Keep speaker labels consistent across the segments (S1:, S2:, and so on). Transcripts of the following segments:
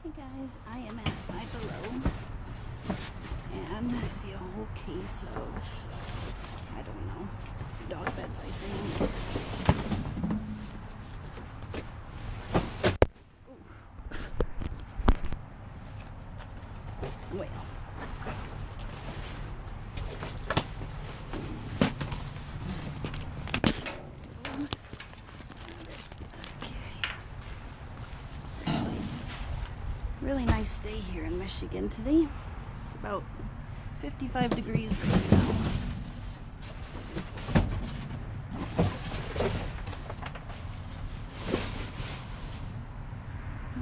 S1: Hey guys, I am at Five Below and I see a whole case of, I don't know, dog beds, I think. Well. Really nice day here in Michigan today. It's about 55 degrees right now.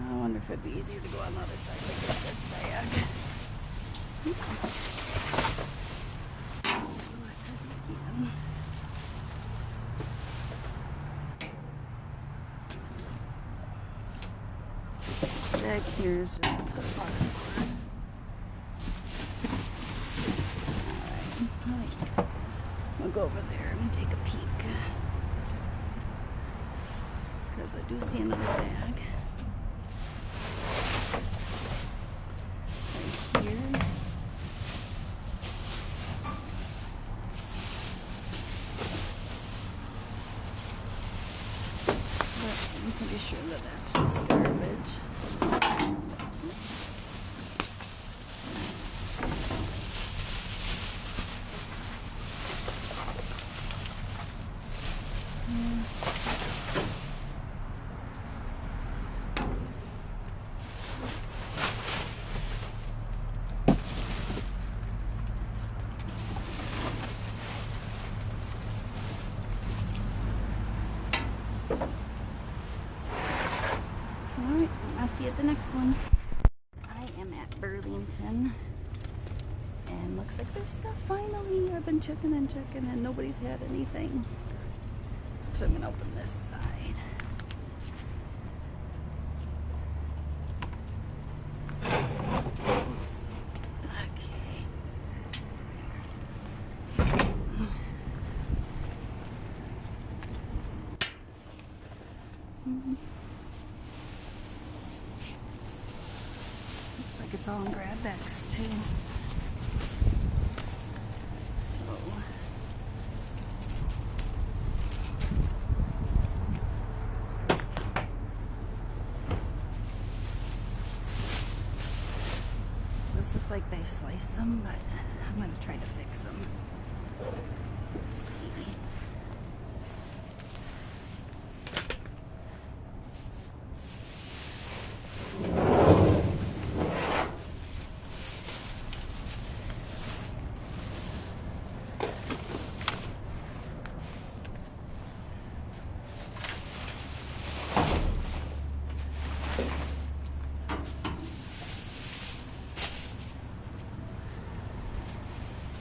S1: I wonder if it'd be easier to go on the other side to get this bag. Let's head again. Back here is just the cardboard. Alright, I'll go over there and take a peek. Because I do see another bag. Right here. But I'm pretty sure that that's just garbage. Alright, I'll see you at the next one. I am at Burlington and looks like there's stuff finally. I've been checking and nobody's had anything. So I'm gonna open this side. Oops. Okay. Looks like it's all in grab bags too. Those look like they sliced them, but I'm going to try to fix them. Let's see.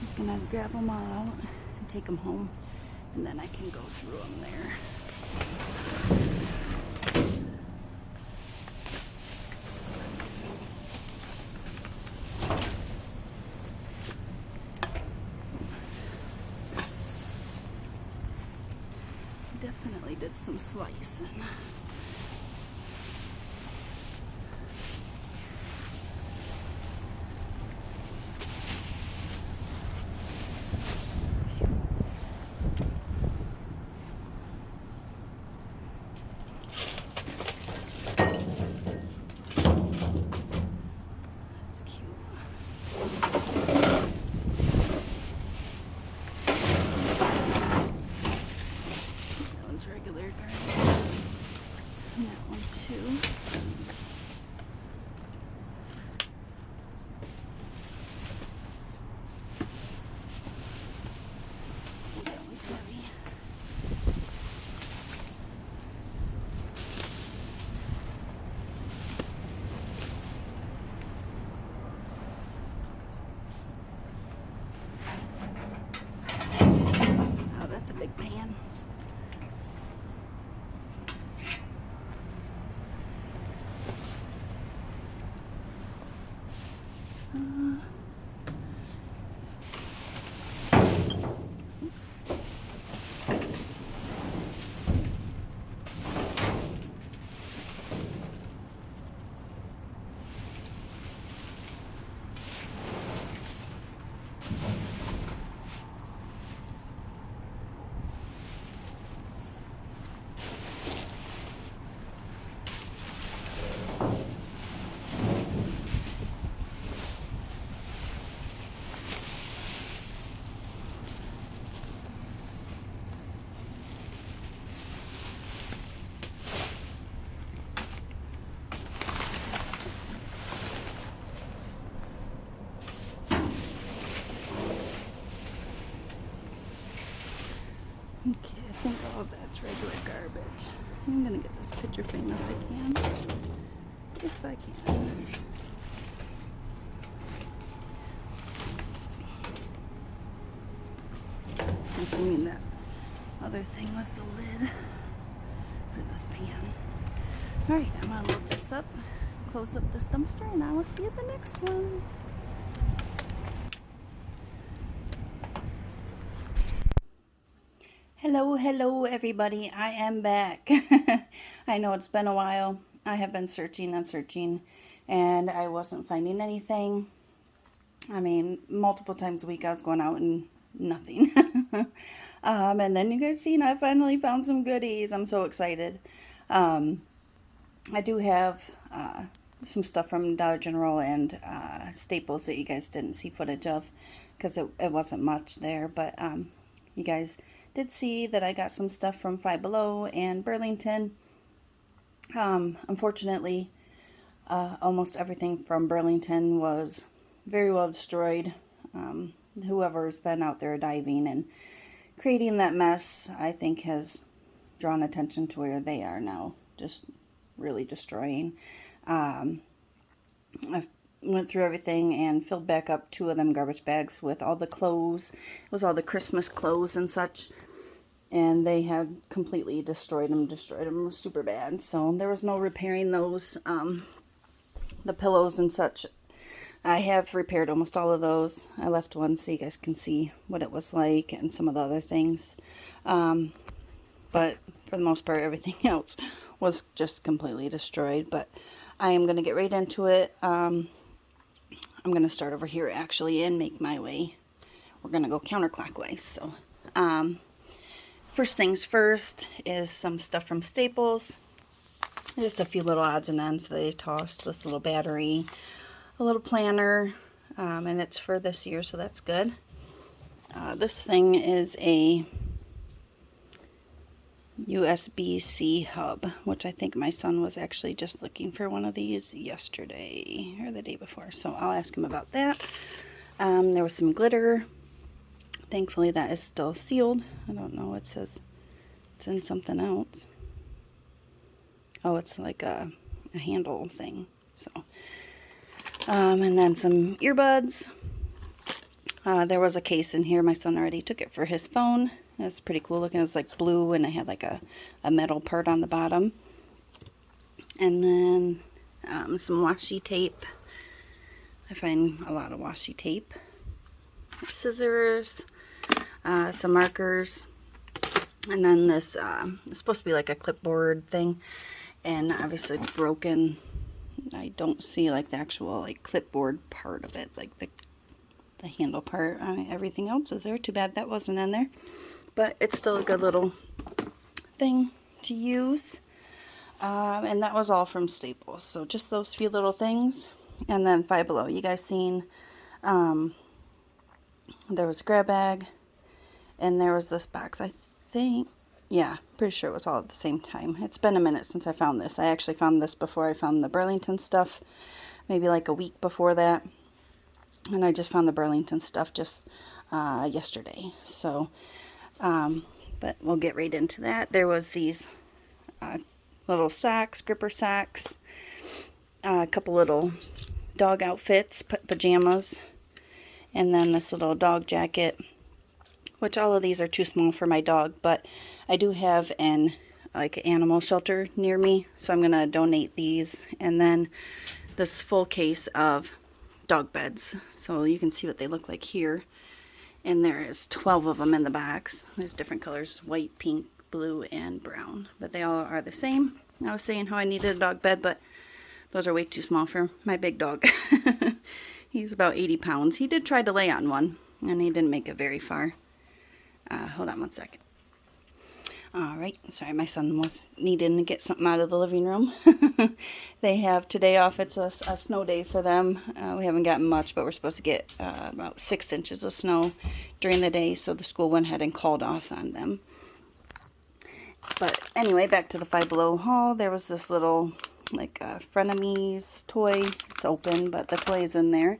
S1: I'm just gonna grab them all out and take them home, and then I can go through them there. Definitely did some slicing. Regular garbage. And that one too. That one's heavy. Oh, that's a big pan. Okay, I think all of that's regular garbage. I'm gonna get this picture frame if I can. If I can. I'm assuming that other thing was the lid for this pan. Alright, I'm gonna load this up, close up this dumpster, and I will see you at the next one. Hello everybody, I am back. I know it's been a while. I have been searching and searching, and I wasn't finding anything. I mean, multiple times a week I was going out and nothing. And then you guys seen I finally found some goodies. I'm so excited. I do have some stuff from Dollar General and Staples that you guys didn't see footage of because it wasn't much there, but you guys did see that I got some stuff from Five Below and Burlington. Unfortunately, almost everything from Burlington was very well destroyed. Whoever's been out there diving and creating that mess, I think, has drawn attention to where they are now, just really destroying. I went through everything and filled back up 2 of them garbage bags with all the clothes. It was all the Christmas clothes and such, and they had completely destroyed them super bad. So there was no repairing those. The pillows and such, I have repaired almost all of those. I left one so you guys can see what it was like and some of the other things. But for the most part, everything else was just completely destroyed. But I am going to get right into it. I'm going to start over here actually and make my way. We're going to go counterclockwise. So first things first is some stuff from Staples. Just a few little odds and ends they tossed. This little battery, a little planner, and it's for this year, so that's good. This thing is a USB-C hub, which I think my son was actually just looking for one of these yesterday or the day before, so I'll ask him about that. There was some glitter. Thankfully that is still sealed. I don't know, it says it's in something else. Oh, it's like a handle thing. So and then some earbuds. There was a case in here. My son already took it for his phone. It's pretty cool looking. It was like blue and it had like a metal part on the bottom. And then some washi tape. I find a lot of washi tape. Scissors. Some markers. And then this it's supposed to be like a clipboard thing. And obviously it's broken. I don't see like the actual like clipboard part of it, like the handle part. Everything else is there. Too bad that wasn't in there, but it's still a good little thing to use. And that was all from Staples. So just those few little things. And then Five Below. You guys seen there was a grab bag and there was this box. I think, yeah, pretty sure it was all at the same time. It's been a minute since I found this. I actually found this before I found the Burlington stuff, maybe like a week before that. And I just found the Burlington stuff just yesterday. So, but we'll get right into that. There was these little socks, gripper socks, a couple little dog outfits, pajamas, and then this little dog jacket, which all of these are too small for my dog, but I do have an animal shelter near me, so I'm gonna donate these. And then this full case of dog beds, so you can see what they look like here. And there is 12 of them in the box. There's different colors: white, pink, blue, and brown, but they all are the same. I was saying how I needed a dog bed, but those are way too small for my big dog. He's about 80 pounds. He did try to lay on one, and he didn't make it very far. Hold on one second. Alright, sorry, my son was needing to get something out of the living room. They have today off. It's a snow day for them. We haven't gotten much, but we're supposed to get about 6 inches of snow during the day, so the school went ahead and called off on them. But anyway, back to the Five Below haul. There was this little like frenemies toy. It's open, but the toy is in there.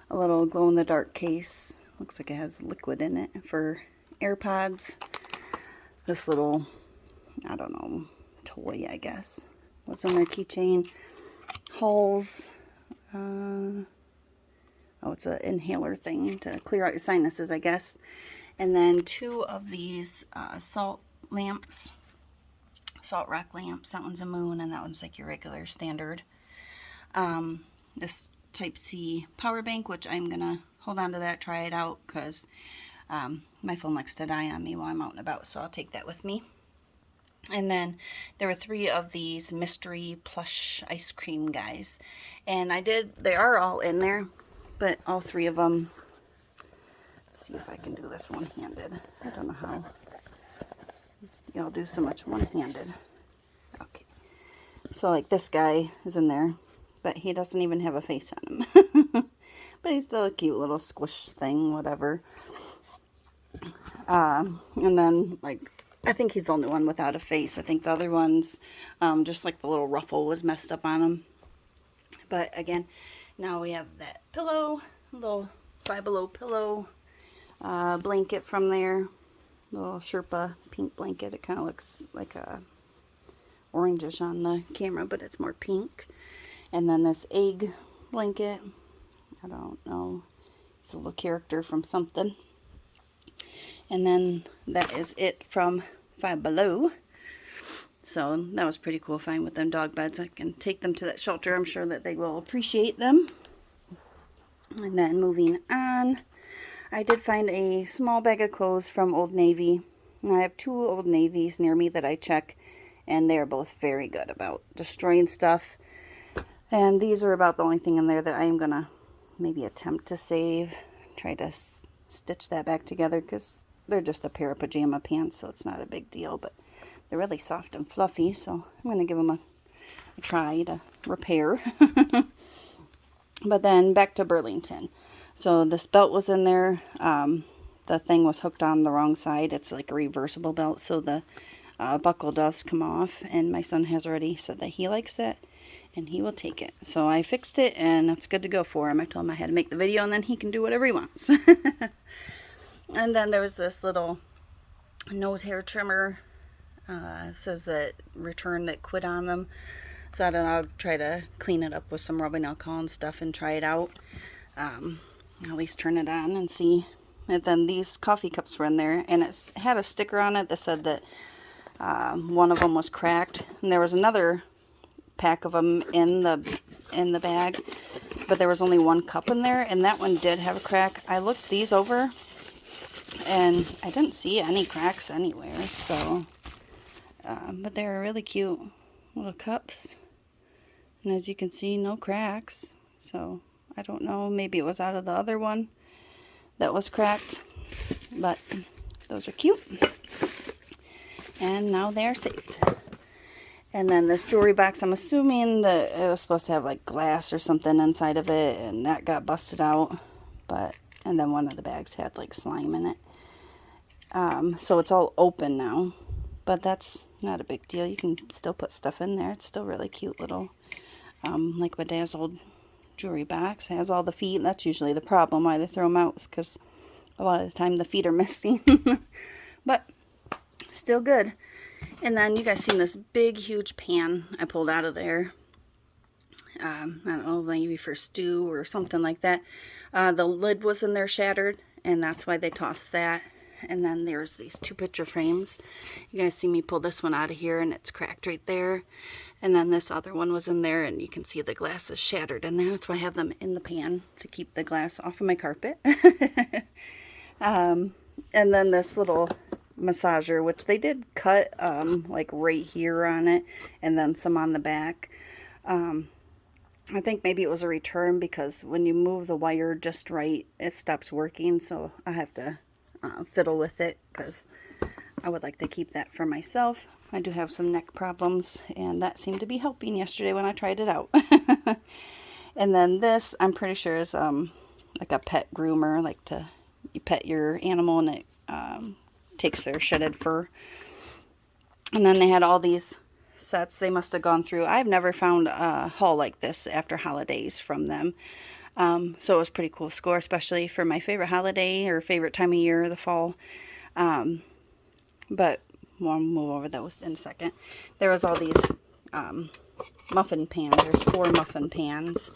S1: A little glow-in-the-dark case. Looks like it has liquid in it for AirPods. this little, I don't know, toy, I guess, was in their keychain. Halls. Oh, it's an inhaler thing to clear out your sinuses, I guess. And then 2 of these salt lamps. Salt rock lamps. That one's a moon, and that one's like your regular standard. This Type-C power bank, which I'm going to hold on to that, try it out, because my phone likes to die on me while I'm out and about, so I'll take that with me. And then there were 3 of these mystery plush ice cream guys. And they are all in there, but all 3 of them, let's see if I can do this one-handed. I don't know how y'all do so much one-handed. Okay. So like this guy is in there, but he doesn't even have a face on him. But he's still a cute little squish thing, whatever. And then like, I think he's the only one without a face. I think the other ones, just like the little ruffle was messed up on him. But again, now we have that pillow, little Five Below pillow, blanket from there, little Sherpa pink blanket. It kind of looks like a orangish on the camera, but it's more pink. And then this egg blanket. I don't know. It's a little character from something. And then that is it from Five Below. So that was pretty cool find with them dog beds. I can take them to that shelter. I'm sure that they will appreciate them. And then moving on, I did find a small bag of clothes from Old Navy. And I have 2 Old Navies near me that I check, and they're both very good about destroying stuff. And these are about the only thing in there that I am going to maybe attempt to save. Try to stitch that back together, because they're just a pair of pajama pants, so it's not a big deal, but they're really soft and fluffy, so I'm going to give them a try to repair. But then back to Burlington. So this belt was in there. The thing was hooked on the wrong side. It's like a reversible belt, so the buckle does come off, and my son has already said that he likes it, and he will take it. So I fixed it, and it's good to go for him. I told him I had to make the video, and then he can do whatever he wants. And then there was this little nose hair trimmer. It says that returned it quit on them. So I don't know, I'll try to clean it up with some rubbing alcohol and stuff and try it out. At least turn it on and see. And then these coffee cups were in there, and it had a sticker on it that said that one of them was cracked. And there was another pack of them in the bag, but there was only 1 cup in there, and that one did have a crack. I looked these over, and I didn't see any cracks anywhere, so, but they were really cute little cups, and as you can see, no cracks, so I don't know, maybe it was out of the other one that was cracked, but those are cute, and now they are saved. And then this jewelry box, I'm assuming that it was supposed to have like glass or something inside of it, and that got busted out, and then one of the bags had like slime in it. So it's all open now, but that's not a big deal. You can still put stuff in there. It's still really cute little, like bedazzled jewelry box. It has all the feet. That's usually the problem why they throw them out, because a lot of the time the feet are missing. But still good. And then you guys seen this big, huge pan I pulled out of there. I don't know, maybe for stew or something like that. The lid was in there shattered, and that's why they tossed that. And then there's these 2 picture frames. You guys see me pull this one out of here, and it's cracked right there. And then this other one was in there, and you can see the glass is shattered in there. That's why I have them in the pan, to keep the glass off of my carpet. And then this little massager, which they did cut like right here on it, and then some on the back. I think maybe it was a return, because when you move the wire just right, it stops working, so I have to fiddle with it, because I would like to keep that for myself. I do have some neck problems, and that seemed to be helping yesterday when I tried it out. And then this, I'm pretty sure, is like a pet groomer, like you pet your animal, and it takes their shedded fur. And then they had all these sets they must have gone through. I've never found a haul like this after holidays from them. So it was pretty cool score, especially for my favorite holiday or favorite time of year, the fall. But we'll move over those in a second. There was all these muffin pans. There's 4 muffin pans.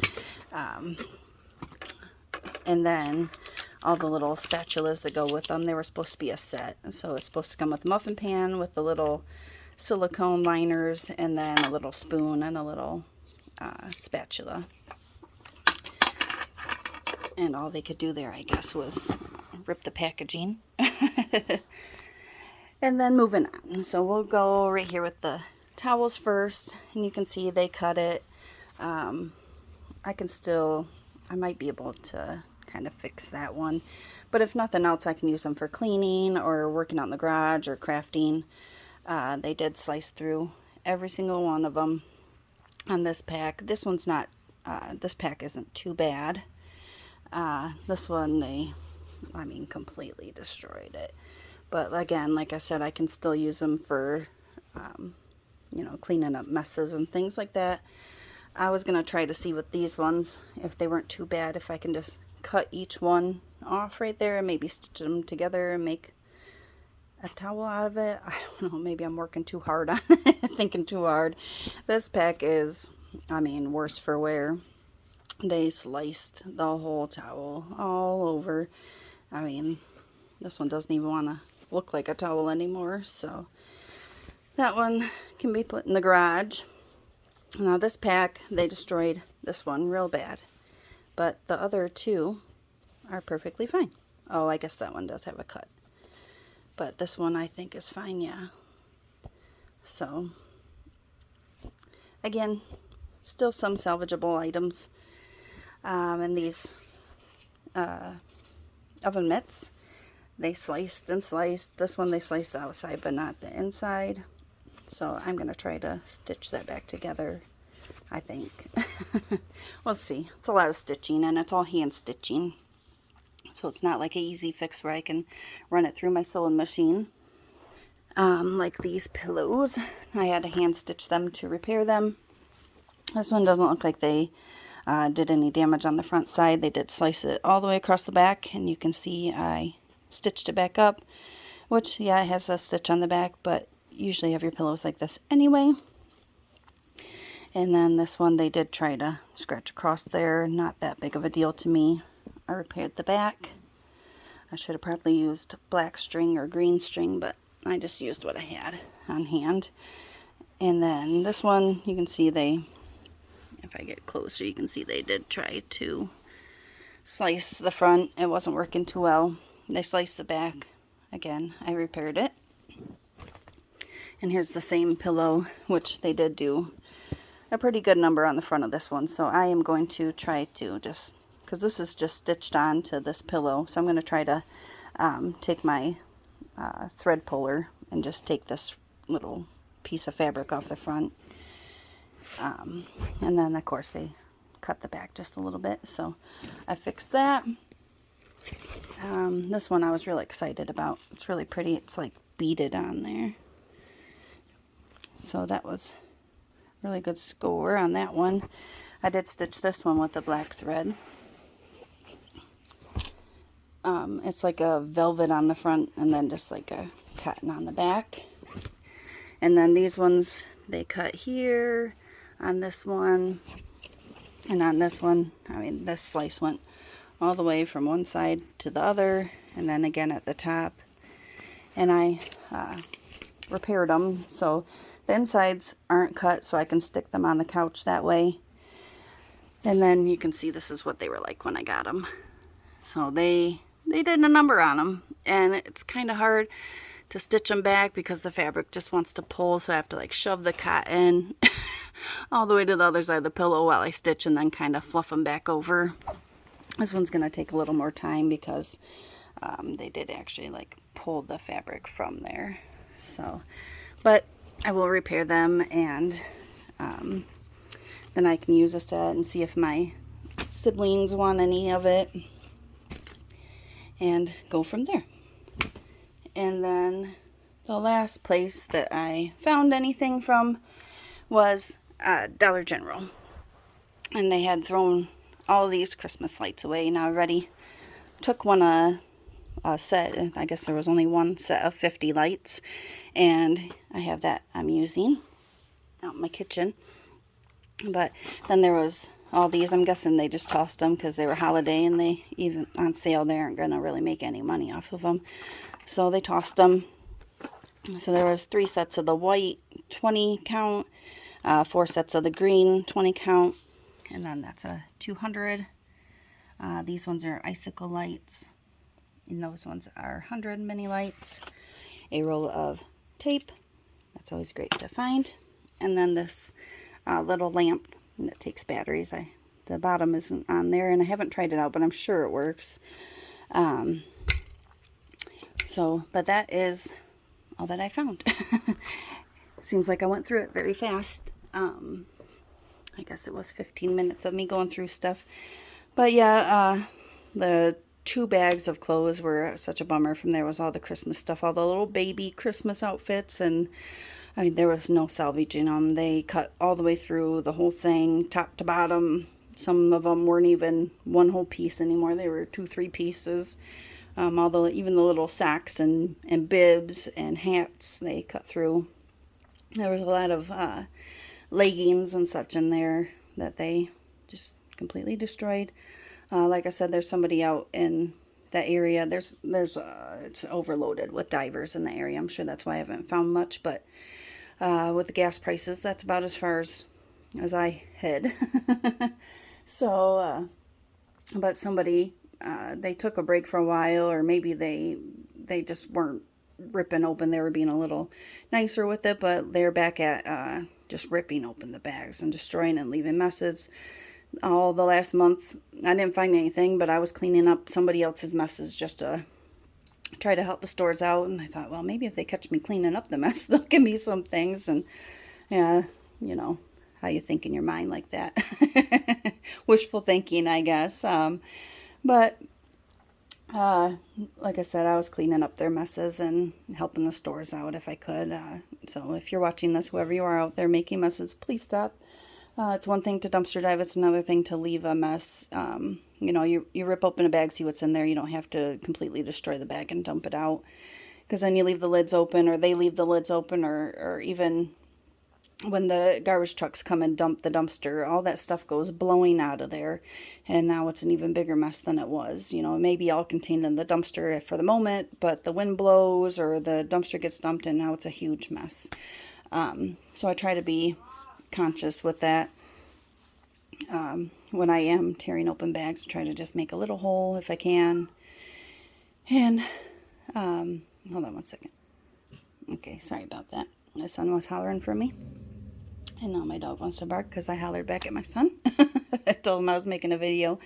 S1: And then all the little spatulas that go with them. They were supposed to be a set. So it's supposed to come with a muffin pan with the little silicone liners and then a little spoon and a little spatula. And all they could do there, I guess, was rip the packaging. And then moving on. So we'll go right here with the towels first. And you can see they cut it. I might be able to kind of fix that one. But if nothing else, I can use them for cleaning or working out in the garage or crafting. They did slice through every single one of them on this pack. This one's not, this pack isn't too bad. This one, completely destroyed it. But again, like I said, I can still use them for, cleaning up messes and things like that. I was going to try to see with these ones, if they weren't too bad, if I can just cut each one off right there and maybe stitch them together and make a towel out of it. I don't know, maybe I'm working too hard on it, thinking too hard. This pack is, worse for wear. They sliced the whole towel all over. This one doesn't even want to look like a towel anymore, so that one can be put in the garage. Now this pack, they destroyed this one real bad, but the other 2 are perfectly fine. Oh, I guess that one does have a cut, but this one I think is fine, yeah. So again, still some salvageable items. And these oven mitts, they sliced and sliced. This one they sliced the outside but not the inside. So I'm going to try to stitch that back together, I think. We'll see. It's a lot of stitching and it's all hand stitching. So it's not like an easy fix where I can run it through my sewing machine. Like these pillows, I had to hand stitch them to repair them. This one doesn't look like they did any damage on the front side. They did slice it all the way across the back, and you can see I stitched it back up, which, yeah, it has a stitch on the back, but usually have your pillows like this anyway. And then this one, they did try to scratch across there. Not that big of a deal to me. I repaired the back. I should have probably used black string or green string, but I just used what I had on hand. And then this one, you can see if I get closer, you can see they did try to slice the front. It wasn't working too well. They sliced the back. Again, I repaired it. And here's the same pillow, which they did do a pretty good number on the front of this one. So I am going to try to just, because this is just stitched on to this pillow, so I'm going to try to take my thread puller and just take this little piece of fabric off the front. And then of course they cut the back just a little bit, so I fixed that. This one I was really excited about. It's really pretty. It's like beaded on there, so that was really good score on that one. I did stitch this one with the black thread. It's like a velvet on the front and then just like a cotton on the back. And then these ones, they cut here on this one, and on this one, this slice went all the way from one side to the other, and then again at the top. And I repaired them, so the insides aren't cut, so I can stick them on the couch that way. And then you can see this is what they were like when I got them. So they did a number on them, and it's kind of hard to stitch them back because the fabric just wants to pull, so I have to like shove the cotton all the way to the other side of the pillow while I stitch and then kind of fluff them back over. This one's going to take a little more time because they did actually like pull the fabric from there. So, but I will repair them, and then I can use a set and see if my siblings want any of it and go from there. And then the last place that I found anything from was Dollar General. And they had thrown all these Christmas lights away. Now I already took one a set. I guess there was only one set of 50 lights. and I have that I'm using out in my kitchen. But then there was all these. I'm guessing they just tossed them because they were holiday, and they even on sale. They aren't gonna really make any money off of them, so they tossed them. So there was 3 sets of the white 20 count, 4 sets of the green 20 count, and then that's a 200. These ones are icicle lights, and those ones are 100 mini lights. A roll of tape, that's always great to find, and then this little lamp that takes batteries. The bottom isn't on there, and I haven't tried it out, but I'm sure it works. But that is all that I found. Seems like I went through it very fast. I guess it was 15 minutes of me going through stuff. But yeah, the 2 bags of clothes were such a bummer. From there was all the Christmas stuff, all the little baby Christmas outfits, and I mean, there was no salvaging them. They cut all the way through the whole thing, top to bottom. Some of them weren't even one whole piece anymore. They were 2-3 pieces. Even the little socks and bibs and hats, they cut through. There was a lot of leggings and such in there that they just completely destroyed. Like I said, there's somebody out in that area. It's overloaded with divers in the area. I'm sure that's why I haven't found much, but with the gas prices, that's about as far as I head. So, but somebody, they took a break for a while, or maybe they just weren't ripping open. They were being a little nicer with it, but they're back at just ripping open the bags and destroying and leaving messes. All the last month, I didn't find anything, but I was cleaning up somebody else's messes just to try to help the stores out. And I thought, well, maybe if they catch me cleaning up the mess, they'll give me some things. And yeah, you know how you think in your mind like that. Wishful thinking, I guess. But like I said, I was cleaning up their messes and helping the stores out if I could. So if you're watching this, whoever you are out there making messes, please stop. It's one thing to dumpster dive. It's another thing to leave a mess. You rip open a bag, see what's in there. You don't have to completely destroy the bag and dump it out, because then you leave the lids open, or they leave the lids open, or even when the garbage trucks come and dump the dumpster, all that stuff goes blowing out of there, and now it's an even bigger mess than it was. It may be all contained in the dumpster for the moment, but the wind blows or the dumpster gets dumped, and now it's a huge mess. So I try to be conscious with that. When I am tearing open bags, try to just make a little hole if I can. And hold on one second. Okay, sorry about that. My son was hollering for me, and now my dog wants to bark because I hollered back at my son. I told him I was making a video.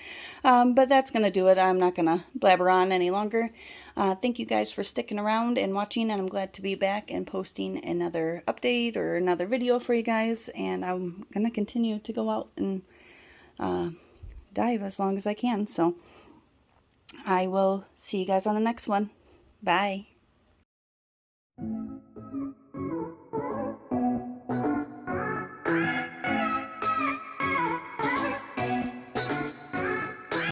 S1: But that's going to do it. I'm not going to blabber on any longer. Thank you guys for sticking around and watching, and I'm glad to be back and posting another update or another video for you guys. And I'm going to continue to go out and dive as long as I can. So I will see you guys on the next one. Bye.